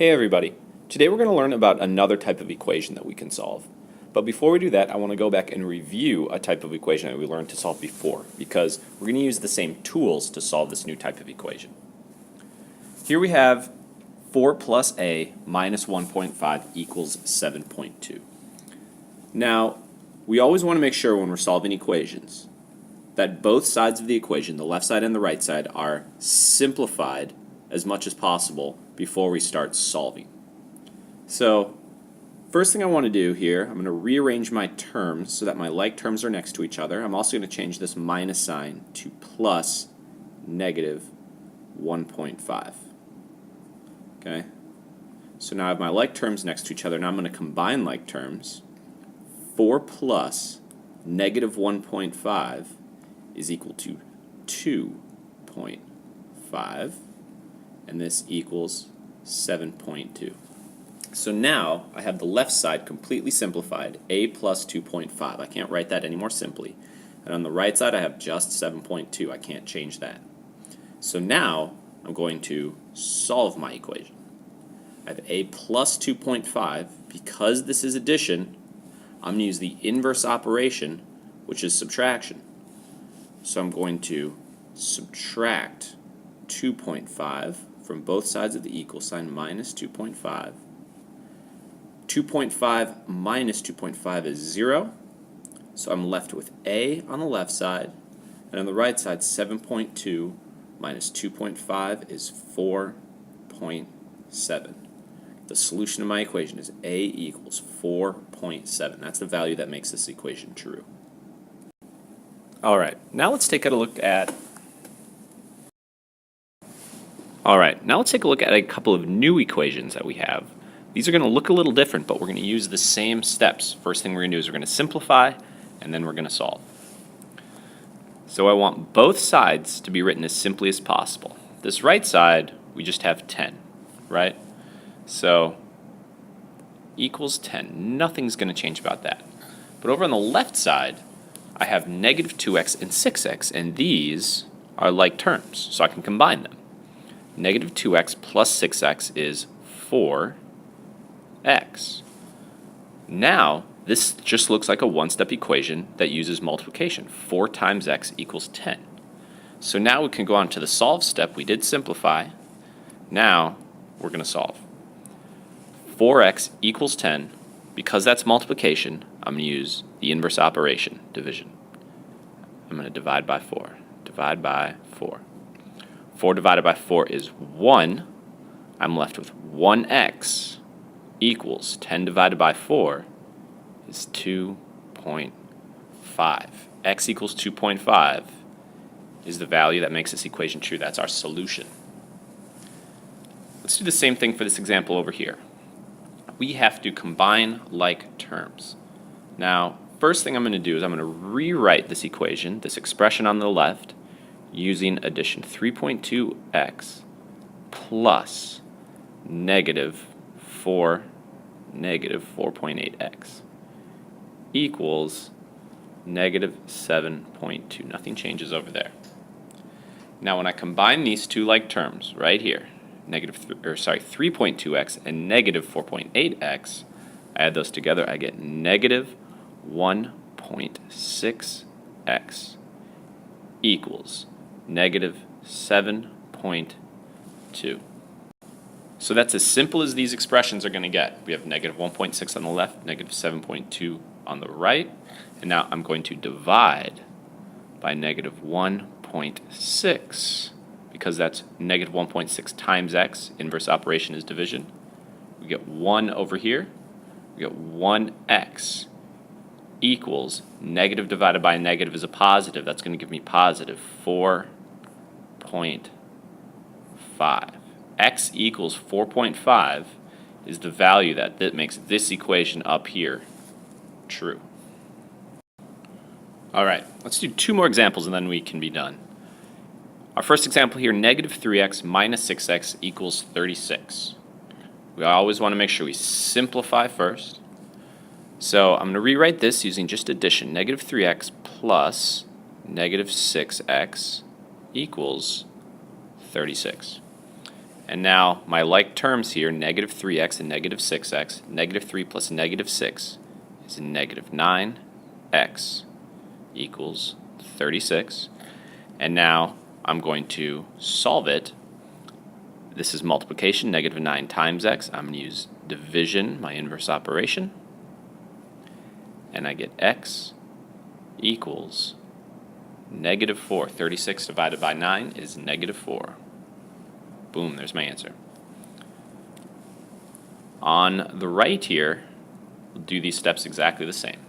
Hey everybody, today we're going to learn about another type of equation that we can solve. But before we do that, I want to go back and review a type of equation that we learned to solve before, because we're going to use the same tools to solve this new type of equation. Here we have 4 plus a minus 1.5 equals 7.2. Now, we always want to make sure when we're solving equations that both sides of the equation, the left side and the right side, are simplified as much as possible before we start solving. So, first thing I want to do here, I'm going to rearrange my terms so that my like terms are next to each other. I'm also going to change this minus sign to plus negative 1.5. Okay? So now I have my like terms next to each other. Now I'm going to combine like terms. 4 plus negative 1.5 is equal to 2.5. And this equals 7.2. So now I have the left side completely simplified, a plus 2.5. I can't write that any more simply. And on the right side I have just 7.2. I can't change that. So now I'm going to solve my equation. I have a plus 2.5. Because this is addition, I'm going to use the inverse operation, which is subtraction. So I'm going to subtract 2.5 from both sides of the equal sign, minus 2.5. 2.5 minus 2.5 is 0, so I'm left with a on the left side, and on the right side 7.2 minus 2.5 is 4.7. The solution to my equation is a equals 4.7. That's the value that makes this equation true. Alright, now let's take a look at a couple of new equations that we have. These are going to look a little different, but we're going to use the same steps. First thing we're going to do is we're going to simplify, and then we're going to solve. So I want both sides to be written as simply as possible. This right side, we just have 10, right? So equals 10. Nothing's going to change about that. But over on the left side, I have negative 2x and 6x, and these are like terms, so I can combine them. Negative 2x plus 6x is 4x. Now, this just looks like a one-step equation that uses multiplication. 4 times x equals 10. So now we can go on to the solve step. We did simplify. Now, we're going to solve. 4x equals 10. Because that's multiplication, I'm going to use the inverse operation, division. I'm going to divide by 4. Divide by 4. 4 divided by 4 is 1. I'm left with 1x equals 10 divided by 4 is 2.5. X equals 2.5 is the value that makes this equation true. That's our solution. Let's do the same thing for this example over here. We have to combine like terms. Now, first thing I'm going to do is I'm going to rewrite this equation, this expression on the left, using addition. 3.2x plus negative 4.8x equals negative 7.2. Nothing changes over there. Now when I combine these two like terms right here, 3.2x and negative 4.8x, I add those together, I get negative 1.6x equals negative 7.2. So that's as simple as these expressions are going to get. We have negative 1.6 on the left, negative 7.2 on the right, and now I'm going to divide by negative 1.6 because that's negative 1.6 times x. Inverse operation is division. We get 1 over here. We get 1x equals negative divided by negative is a positive. That's going to give me positive 4.5. X equals 4.5 is the value that makes this equation up here true. Alright, let's do 2 more examples and then we can be done. Our first example here, negative 3x minus 6x equals 36. We always want to make sure we simplify first. So I'm going to rewrite this using just addition. Negative 3x plus negative 6x equals 36. And now my like terms here, negative 3x and negative 6x, negative 3 plus negative 6 is negative 9x equals 36. And now I'm going to solve it. This is multiplication, negative 9 times x. I'm going to use division, my inverse operation. And I get x equals negative 4. 36 divided by 9 is negative 4. Boom, there's my answer. On the right here, we'll do these steps exactly the same.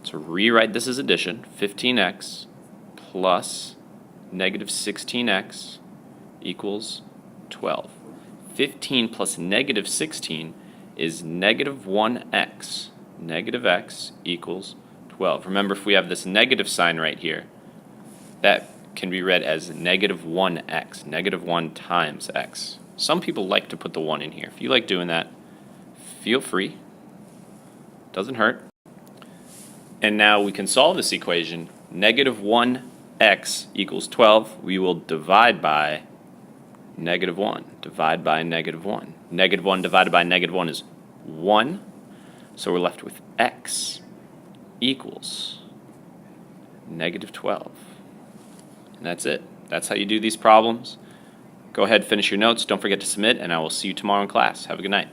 So rewrite this as addition, 15x plus negative 16x equals 12. 15 plus negative 16 is negative 1x. Negative x equals 12. Remember, if we have this negative sign right here, that can be read as negative 1x, negative 1 times x. Some people like to put the 1 in here. If you like doing that, feel free. Doesn't hurt. And now we can solve this equation. Negative 1x equals 12. We will divide by negative 1. Divide by negative 1. Negative 1 divided by negative 1 is 1. So we're left with x equals negative 12. And that's it. That's how you do these problems. Go ahead, finish your notes. Don't forget to submit, and I will see you tomorrow in class. Have a good night.